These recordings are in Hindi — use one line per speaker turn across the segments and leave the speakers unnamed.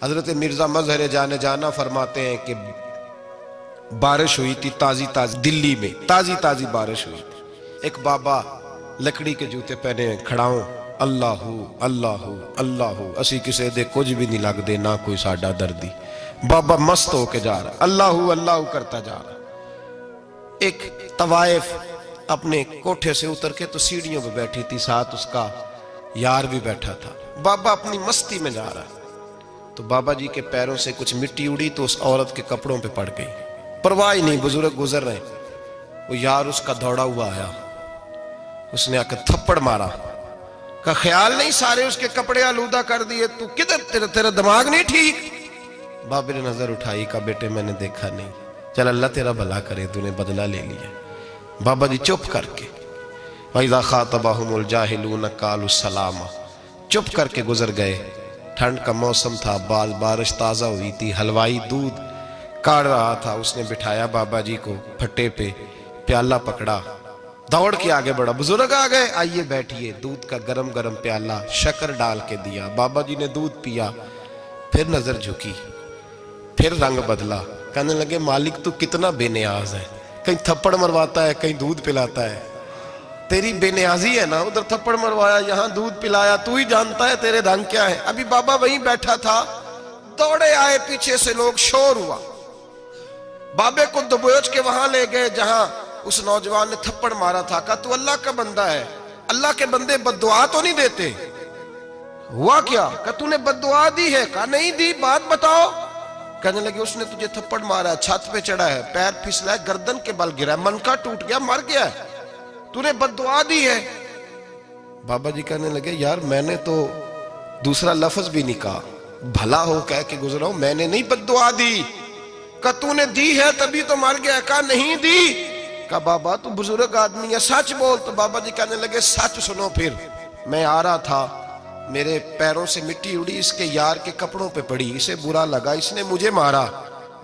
हजरत मिर्जा मजहर जाने जाना फरमाते हैं कि बारिश हुई थी ताजी ताजी, दिल्ली में ताजी ताजी बारिश हुई थी। एक बाबा लकड़ी के जूते पहने खड़ा हो, अल्लाहू अल्लाहू अल्लाहू, असी किसी दे कुछ भी नहीं लगते, ना कोई साडा दर्दी। बाबा मस्त होके जा रहा, अल्लाहू अल्लाहू करता जा रहा। एक तवाइफ अपने कोठे से उतर के तो सीढ़ियों पे बैठी थी, साथ उसका यार भी बैठा था। बाबा अपनी मस्ती में जा रहा, तो बाबा जी के पैरों से कुछ मिट्टी उड़ी तो उस औरत के कपड़ों पे पड़ गई। परवाह ही नहीं, बुजुर्ग गुजर रहे। वो यार उसका दौड़ा हुआ आया, उसने आकर थप्पड़ मारा, का ख्याल नहीं सारे उसके कपड़े आलूदा कर दिए, तू किधर, तेरा दिमाग नहीं ठीक। बाबे ने नजर उठाई, का बेटे मैंने देखा नहीं, चल अल्लाह तेरा भला करे, तूने बदला ले लिया। बाबा जी चुप करके, वइज़ा ख़ातबहुमुल जाहिलून क़ालू सलामा, चुप करके गुजर गए। ठंड का मौसम था, बारिश ताज़ा हुई थी, हलवाई दूध काढ़ रहा था, उसने बिठाया बाबा जी को फट्टे पे, प्याला पकड़ा, दौड़ के आगे बढ़ा, बुजुर्ग आ गए, आइए बैठिए। दूध का गरम गरम प्याला शक्कर डाल के दिया, बाबा जी ने दूध पिया, फिर नजर झुकी, फिर रंग बदला, कहने लगे मालिक तू कितना बेनियाज है, कहीं थप्पड़ मरवाता है, कहीं दूध पिलाता है, तेरी बेनियाजी है ना, उधर थप्पड़ मरवाया, यहाँ दूध पिलाया, तू ही जानता है तेरे ढंग क्या है। अभी बाबा वहीं बैठा था, दौड़े आए पीछे से लोग, शोर हुआ, बाबे को दबोच के वहां ले गए जहां उस नौजवान ने थप्पड़ मारा था। कहा तू अल्लाह का बंदा है, अल्लाह के बंदे बद्दुआ तो नहीं देते, हुआ क्या? कहा तूने बद्दुआ दी है? कहा नहीं दी, बात बताओ। कहने लगे उसने तुझे थप्पड़ मारा है, छत पे चढ़ा है, पैर फिसला है, गर्दन के बल गिरा है, मनका टूट गया, मर गया, तूने बद्दुआ दी है। बाबा जी कहने लगे यार मैंने तो दूसरा लफ्ज भी नहीं कहा, भला हो कह के गुजरा हूं, मैंने नहीं बद्दुआ दी। कहा तूने दी है तभी तो मर गया। कहा नहीं दी। कहा बाबा तू बुजुर्ग आदमी है, सच बोल। तो बाबा जी कहने लगे सच सुनो, फिर मैं आ रहा था, मेरे पैरों से मिट्टी उड़ी, इसके यार के कपड़ों पे पड़ी, इसे बुरा लगा, इसने मुझे मारा।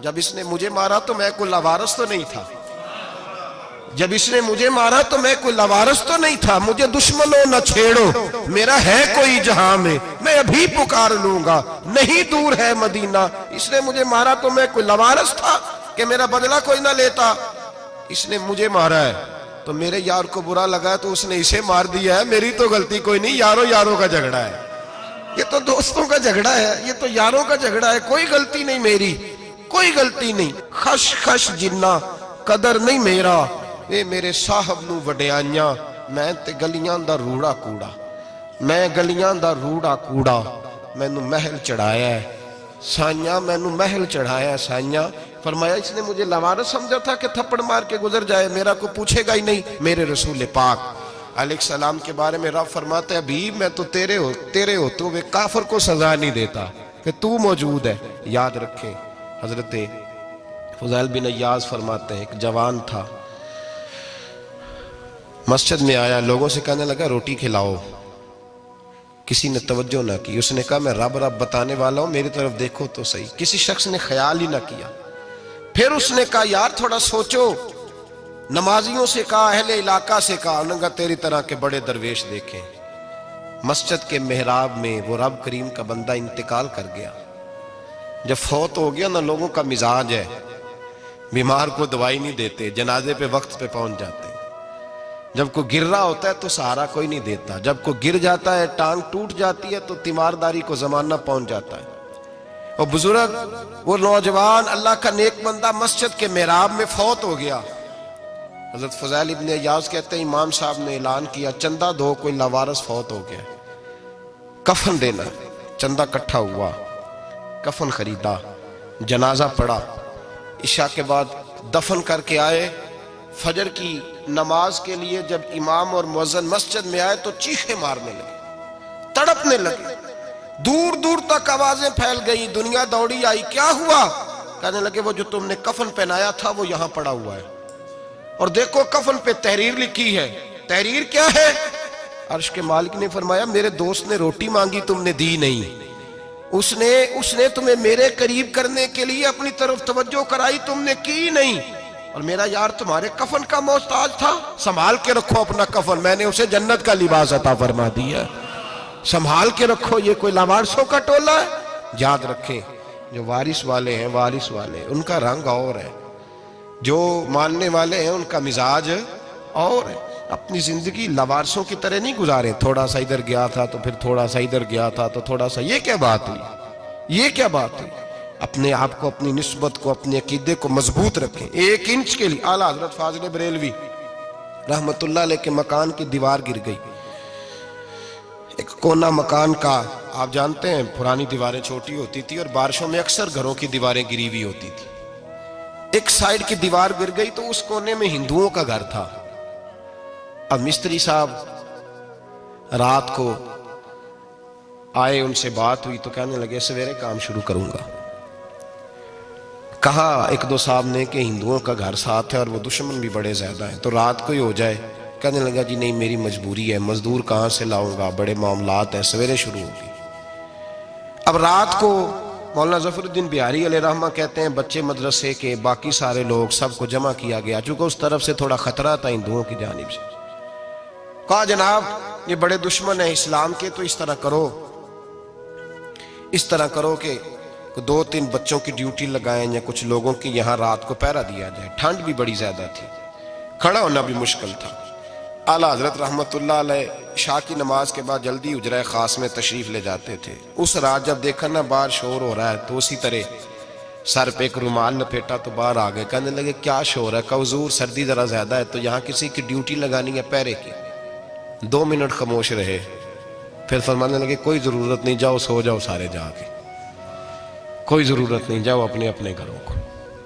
जब इसने मुझे मारा तो मैं कोई लवारस तो नहीं था, जब इसने मुझे मारा तो मैं कोई लवारस तो नहीं था, मुझे दुश्मनों न छेड़ो, मेरा है कोई जहां में, मैं अभी पुकार लूंगा, नहीं दूर है मदीना। इसने मुझे मारा तो मैं कोई लवारस था कि मेरा बदला कोई ना लेता, इसने मुझे मारा है तो मेरे यार को बुरा लगा तो उसने इसे मार दिया है, मेरी तो गलती कोई नहीं, यारों यारों का झगड़ा है, ये तो दोस्तों का झगड़ा है, ये तो यारों का झगड़ा है, कोई गलती नहीं मेरी, कोई गलती नहीं। खश खश जिन्ना कदर नहीं मेरा, ये मेरे साहब नू वडियाइयां, मैं ते गलियां दा रूड़ा कूड़ा, मैं गलियां दा रूड़ा कूड़ा, मैनू महल चढ़ाया है साइया, मैनू महल चढ़ाया है साइया। फरमाया इसने मुझे लवारस समझा था कि थप्पड़ मार के गुजर जाए, मेरा को पूछेगा ही नहीं। मेरे रसूल पाक अलैहिस्सलाम के बारे में रब फरमाते हैं अभी मैं तो तेरे होते हुए काफिर को सजा नहीं देता कि तू मौजूद है। याद रखें, हजरत फुज़ैल बिन अय्याज़ फरमाते हैं एक जवान था, मस्जिद में आया, लोगों से कहने लगा रोटी खिलाओ, किसी ने तवज्जो ना की, उसने कहा मैं रब रब बताने वाला हूं, मेरी तरफ देखो तो सही, किसी शख्स ने ख्याल ही ना किया। फिर उसने कहा यार थोड़ा सोचो, नमाजियों से कहा, अहले इलाका से कहा, उन्होंने कहा तेरी तरह के बड़े दरवेश देखे। मस्जिद के मेहराब में वो रब करीम का बंदा इंतकाल कर गया। जब फौत हो गया ना, लोगों का मिजाज है, बीमार को दवाई नहीं देते, जनाजे पे वक्त पे पहुंच जाते, जब कोई गिर रहा होता है तो सहारा कोई नहीं देता, जब कोई गिर जाता है टांग टूट जाती है तो तीमारदारी को जमाना पहुंच जाता है। और बुजुर्ग वो नौजवान अल्लाह का नेक बंदा मस्जिद के मेहराब में फौत हो गया। हजरत फुज़ैल इब्न अय्याज़ कहते हैं इमाम साहब ने ऐलान किया चंदा दो, कोई लावारस फौत हो गया, कफन देना। चंदा इकट्ठा हुआ, कफन खरीदा, जनाजा पड़ा, इशा के बाद दफन करके आए। फजर की नमाज के लिए जब इमाम और मुअज्जिन मस्जिद में आए तो चीखे मारने लगे, तड़पने लगे, दूर दूर तक आवाजें फैल गई, दुनिया दौड़ी आई, क्या हुआ? कहने लगे वो जो तुमने कफन पहनाया था वो यहां पड़ा हुआ है, और देखो कफन पे तहरीर लिखी है। तहरीर क्या है? अर्श के मालिक ने फरमाया मेरे दोस्त ने रोटी मांगी, तुमने दी नहीं, उसने तुम्हें मेरे करीब करने के लिए अपनी तरफ तवज्जो कराई, तुमने की नहीं, और मेरा यार तुम्हारे कफन का मोहताज था, संभाल के रखो अपना कफन, मैंने उसे जन्नत का लिबास अता फरमा दिया, संभाल के रखो, ये कोई लावारसों का टोला है? याद रखें, जो वारिस वाले हैं, वारिस वाले उनका रंग और है, जो मानने वाले हैं उनका मिजाज और है। अपनी जिंदगी लवारसों की तरह नहीं गुजारें, थोड़ा सा इधर गया था तो फिर थोड़ा सा इधर गया था तो थोड़ा सा, ये क्या बात हुई, ये क्या बात हुई। अपने आप को, अपनी निस्बत को, अपने अकीदे को मजबूत रखें। 1 इंच के लिए आला हजरत फाजिल बरेलवी रहमतुल्लाह अलैह के मकान की दीवार गिर गई। एक कोना मकान का, आप जानते हैं पुरानी दीवारें छोटी होती थी और बारिशों में अक्सर घरों की दीवारें गिरी हुई होती थी। एक साइड की दीवार गिर गई तो उस कोने में हिंदुओं का घर था। अब मिस्त्री साहब रात को आए, उनसे बात हुई तो कहने लगे सवेरे काम शुरू करूंगा। कहा 1-2 साहब ने कि हिंदुओं का घर साथ है और वो दुश्मन भी बड़े ज्यादा हैं, तो रात को ही हो जाए। कहने लगा जी नहीं, मेरी मजबूरी है, मजदूर कहाँ से लाऊंगा, बड़े मामलात हैं, सवेरे शुरू होगी। अब रात को मौलाना जफरुद्दीन बिहारी अलैहि रहमा कहते हैं बच्चे मदरसे के, बाकी सारे लोग, सबको जमा किया गया, चूंकि उस तरफ से थोड़ा खतरा था हिंदुओं की जानिब से। कहा जनाब ये बड़े दुश्मन है इस्लाम के, तो इस तरह करो कि 2-3 बच्चों की ड्यूटी लगाएं या कुछ लोगों की यहाँ रात को पहरा दिया जाए। ठंड भी बड़ी ज्यादा थी, खड़ा होना भी मुश्किल था। आला हजरत रहमतुल्लाह अलैह शाह की नमाज के बाद जल्दी उजरा खास में तशरीफ ले जाते थे। उस रात जब देखा ना बाहर शोर हो रहा है तो उसी तरह सर पे एक रुमाल लपेटा तो बाहर आ गए। कहने लगे क्या शोर है? कहा हुजूर सर्दी जरा ज्यादा है तो यहाँ किसी की ड्यूटी लगानी है पहरे की। 2 मिनट खामोश रहे, फिर फरमाने लगे कोई जरूरत नहीं, जाओ सो जाओ सारे जाके, कोई जरूरत नहीं, जाओ अपने अपने घरों को,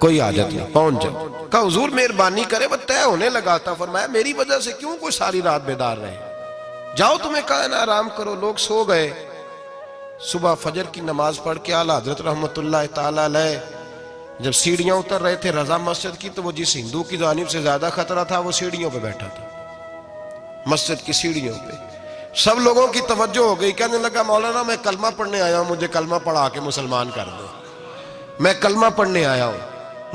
कोई आदत नहीं, पहुंच जाओ। कहा हुजूर मेहरबानी करे, वो तय होने लगा था। फरमाया मेरी वजह से क्यों कोई सारी रात बेदार रहे, जाओ तुम्हें कहा ना आराम करो। लोग सो गए। सुबह फजर की नमाज पढ़ के आला हजरत रहमतुल्लाह ताला अलैह जब सीढ़ियां उतर रहे थे रजा मस्जिद की, तो वो जिस हिंदू की जानिब से ज्यादा खतरा था वो सीढ़ियों पे बैठा था, मस्जिद की सीढ़ियों पे। सब लोगों की तवज्जो हो गई। कहने लगा मौलाना मैं कलमा पढ़ने आया हूं, मुझे कलमा पढ़ा के मुसलमान कर दो, मैं कलमा पढ़ने आया हूं,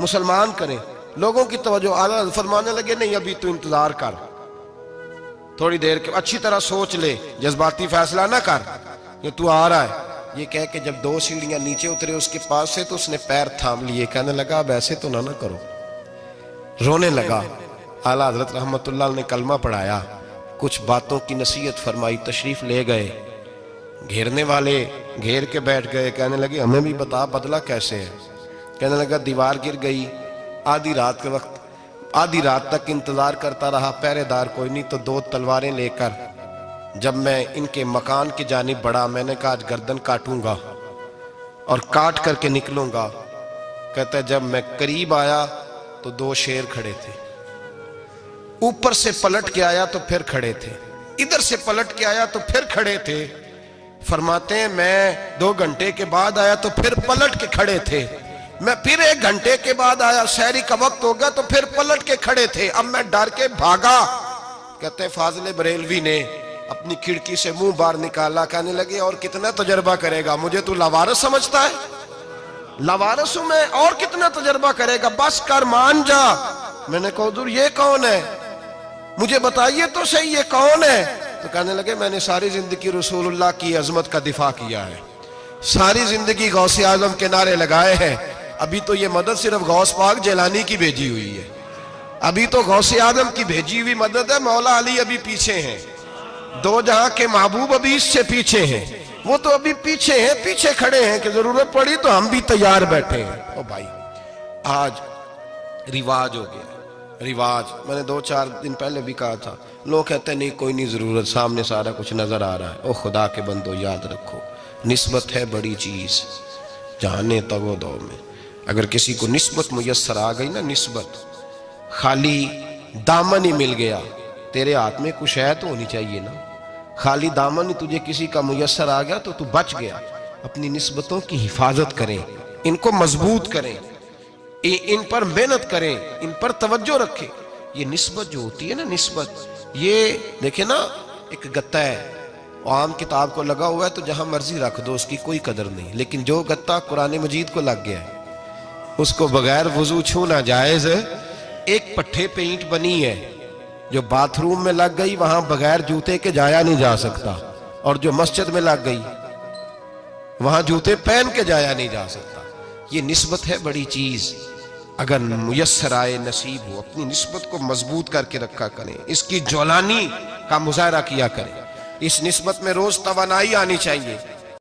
मुसलमान करें। लोगों की तवज्जो, आला फरमाने लगे नहीं अभी तो इंतजार कर, थोड़ी देर के, अच्छी तरह सोच ले, जज्बाती फैसला ना कर, ये तू आ रहा है। ये कह के जब 2 सीढ़ियां नीचे उतरे उसके पास से तो उसने पैर थाम लिए। कहने लगा अब ऐसे तो ना करो, रोने लगा। आला हजरत रहमतुल्लाह ने कलमा पढ़ाया, कुछ बातों की नसीहत फरमाई, तशरीफ ले गए। घेरने वाले घेर के बैठ गए। कहने लगे हमें भी बता बदला कैसे है। कहने लगा दीवार गिर गई, आधी रात के वक्त, आधी रात तक इंतजार करता रहा, पहरेदार कोई नहीं, तो 2 तलवारें लेकर जब मैं इनके मकान की जानिब बढ़ा, मैंने कहा आज गर्दन काटूंगा और काट करके निकलूंगा। कहता है जब मैं करीब आया तो 2 शेर खड़े थे, ऊपर से पलट के आया तो फिर खड़े थे, इधर से पलट के आया तो फिर खड़े थे। फरमाते हैं मैं 2 घंटे के बाद आया तो फिर पलट के खड़े थे, मैं फिर 1 घंटे के बाद आया, शहरी का वक्त हो गया तो फिर पलट के खड़े थे। अब मैं डर के भागा। कहते फाजिल बरेलवी ने अपनी खिड़की से मुंह बाहर निकाला। कहने लगे और कितना तजर्बा करेगा, मुझे तू लावारिस समझता है? लावारिस हूं मैं, और कितना तजर्बा करेगा, बस कर, मान जा। मैंने कहा हुजूर ये कौन है, मुझे बताइए तो सही ये कौन है। तो कहने लगे मैंने सारी जिंदगी रसूलुल्लाह की अजमत का दिफा किया है, सारी जिंदगी गौसे आजम के नारे लगाए हैं। अभी तो ये मदद सिर्फ गौस पाक जैलानी की भेजी हुई है, अभी तो गौसे आजम की भेजी हुई मदद है। मौला अली अभी पीछे हैं, 2 जहां के महबूब अभी इससे पीछे हैं, वो तो अभी पीछे हैं, पीछे खड़े हैं कि जरूरत पड़ी तो हम भी तैयार बैठे हैं। ओ भाई आज रिवाज हो गया, रिवाज। मैंने 2-4 दिन पहले भी कहा था, लोग कहते नहीं कोई नहीं जरूरत, सामने सारा कुछ नजर आ रहा है। ओ खुदा के बंदो याद रखो, निस्बत है बड़ी चीज, जाने तवो दो में। अगर किसी को निस्बत मुयस्सर आ गई ना, निस्बत, खाली दामन ही मिल गया, तेरे हाथ में कुछ है तो होनी चाहिए ना, खाली दामन ही तुझे किसी का मुयस्सर आ गया तो तू बच गया। अपनी निस्बतों की हिफाजत करें, इनको मजबूत करें, इन पर मेहनत करें, इन पर तवज्जो रखें। ये निस्बत जो होती है ना, निस्बत, ये देखे ना एक गत्ता है, आम किताब को लगा हुआ है तो जहां मर्जी रख दो, उसकी कोई कदर नहीं। लेकिन जो गत्ता कुरान मजीद को लग गया है उसको बगैर वजू छूना जायज है। एक पट्टे पे ईंट बनी है जो बाथरूम में लग गई, वहां बगैर जूते के जाया नहीं जा सकता, और जो मस्जिद में लग गई वहां जूते पहन के जाया नहीं जा सकता। ये निस्बत है बड़ी चीज। अगर मुयस्सर आए नसीब हो, अपनी निस्बत को मजबूत करके रखा करें, इसकी जौलानी का मुजाहरा किया करें। इस निस्बत में रोज तवानाई आनी चाहिए।